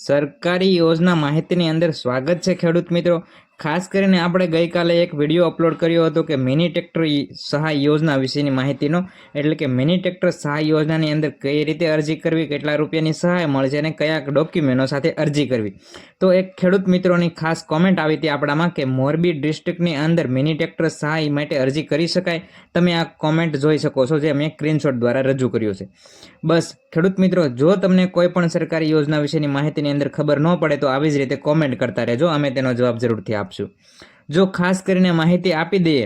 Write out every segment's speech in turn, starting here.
સરકારી યોજના માહિતીની અંદર સ્વાગત છે ખેડૂત મિત્રો। ખાસ કરીને આપણે ગઈકાલે એક વિડીયો અપલોડ કર્યો હતો કે મિની ટ્રેક્ટર સહાય યોજના વિશેની માહિતીનો, એટલે કે મિની ટ્રેક્ટર સહાય યોજનાની અંદર કઈ રીતે અરજી કરવી, કેટલા રૂપિયાની સહાય મળશે અને કયા ડોક્યુમેન્ટો સાથે અરજી કરવી। તો એક ખેડૂત મિત્રોની ખાસ કોમેન્ટ આવી હતી આપણામાં કે મોરબી ડિસ્ટ્રિક્ટની અંદર મિની ટ્રેક્ટર સહાય માટે અરજી કરી શકાય। તમે આ કોમેન્ટ જોઈ શકો છો, જે મેં સ્ક્રીનશોટ દ્વારા રજૂ કર્યું છે। બસ ખેડૂત મિત્રો, જો તમને કોઈ પણ સરકારી યોજના વિશેની માહિતીની અંદર ખબર ન પડે તો આવી જ રીતે કોમેન્ટ કરતા રહેજો, અમે તેનો જવાબ જરૂરથી આપશું। જો ખાસ કરીને માહિતી આપી દઈએ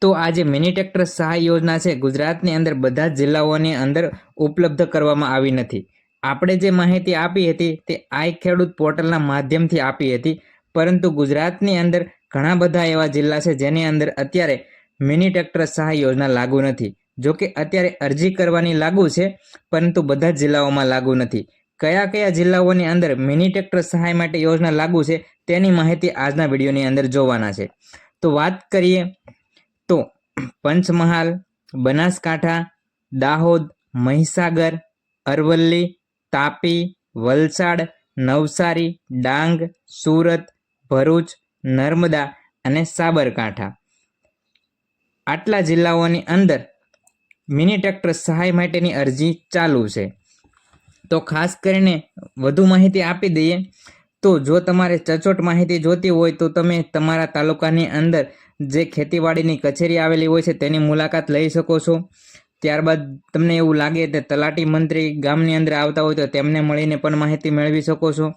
તો આ જે મિની ટ્રેક્ટર સહાય યોજના છે ગુજરાતની અંદર બધા જ જિલ્લાઓની અંદર ઉપલબ્ધ કરવામાં આવી નથી। આપણે જે માહિતી આપી હતી તે આઈ ખેડૂત પોર્ટલના માધ્યમથી આપી હતી, પરંતુ ગુજરાતની અંદર ઘણા બધા એવા જિલ્લા છે જેની અંદર અત્યારે મિની ટ્રેક્ટર સહાય યોજના લાગુ નથી। જો કે અત્યારે અરજી કરવાની લાગુ છે, પરંતુ બધા જ જિલ્લાઓમાં લાગુ નથી। કયા કયા જિલ્લાઓની અંદર મિની ટ્રેક્ટર સહાય માટે યોજના લાગુ છે તેની માહિતી આજના વિડીયોની અંદર જોવાના છે। તો વાત કરીએ તો પંચમહાલ, બનાસકાંઠા, દાહોદ, મહીસાગર, અરવલ્લી, તાપી, વલસાડ, નવસારી, ડાંગ, સુરત, ભરૂચ, નર્મદા અને સાબરકાંઠા, આટલા જિલ્લાઓની અંદર મિની ટ્રેક્ટર સહાય માટેની અરજી ચાલુ છે। તો ખાસ કરીને વધુ માહિતી આપી દઈએ તો જો તમારે સચોટ માહિતી જોતી હોય તો તમે તમારા તાલુકાની અંદર જે ખેતીવાડીની કચેરી આવેલી હોય છે તેની મુલાકાત લઈ શકો છો। ત્યારબાદ તમને એવું લાગે કે તલાટી મંત્રી ગામની અંદર આવતા હોય તો તેમને મળીને પણ માહિતી મેળવી શકો છો।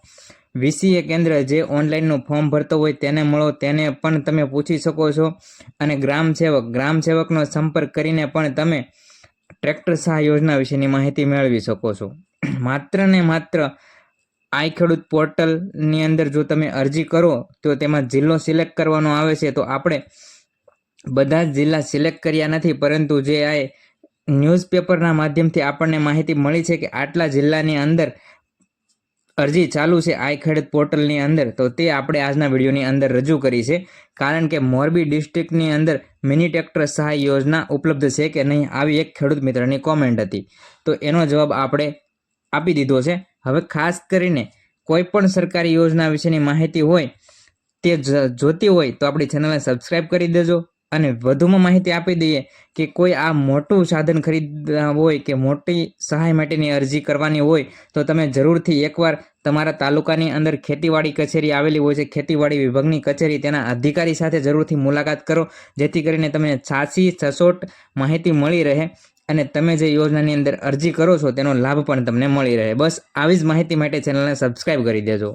વીસીએ કેન્દ્ર જે ઓનલાઈનનું ફોર્મ ભરતો હોય તેને મળો, તેને પણ તમે પૂછી શકો છો। અને ગ્રામ સેવકનો સંપર્ક કરીને પણ તમે ટ્રેક્ટર સહાય યોજના વિશેની માહિતી મેળવી શકો છો। માત્ર ને માત્ર આઈ ખેડૂત પોર્ટલની અંદર જો તમે અરજી કરો તો તેમાં જિલ્લો સિલેક્ટ કરવાનો આવે છે। તો આપણે બધા જ જિલ્લા સિલેક્ટ કર્યા નથી, પરંતુ જે આ ન્યૂઝપેપરના માધ્યમથી આપણને માહિતી મળી છે કે આટલા જિલ્લાની અંદર અરજી ચાલુ છે આઈ ખેડૂત પોર્ટલની અંદર, તો તે આપણે આજના વિડીયોની અંદર રજૂ કરી છે। કારણ કે મોરબી ડિસ્ટ્રિક્ટની અંદર મિની ટ્રેક્ટર સહાય યોજના ઉપલબ્ધ છે કે નહીં, આવી એક ખેડૂત મિત્રની કોમેન્ટ હતી, તો એનો જવાબ આપણે આપી દીધો છે। હવે ખાસ કરીને કોઈ પણ સરકારી યોજના વિશેની માહિતી હોય તે જોતી હોય તો આપણી ચેનલને સબસ્ક્રાઈબ કરી દેજો। અને વધુમાં માહિતી આપી દઈએ કે કોઈ આ મોટું સાધન ખરીદવા હોય કે મોટી સહાય માટેની અરજી કરવાની હોય તો તમે જરૂરથી એકવાર તમારા તાલુકાની અંદર ખેતીવાડી કચેરી આવેલી હોય છે, ખેતીવાડી વિભાગની કચેરી, તેના અધિકારી સાથે જરૂરથી મુલાકાત કરો, જેથી કરીને તમને સાચી સચોટ માહિતી મળી રહે અને તમે જે યોજનાની અંદર અરજી કરો છો તેનો લાભ પણ તમને મળી રહે। બસ આવી જ માહિતી માટે ચેનલને સબસ્ક્રાઈબ કરી દેજો।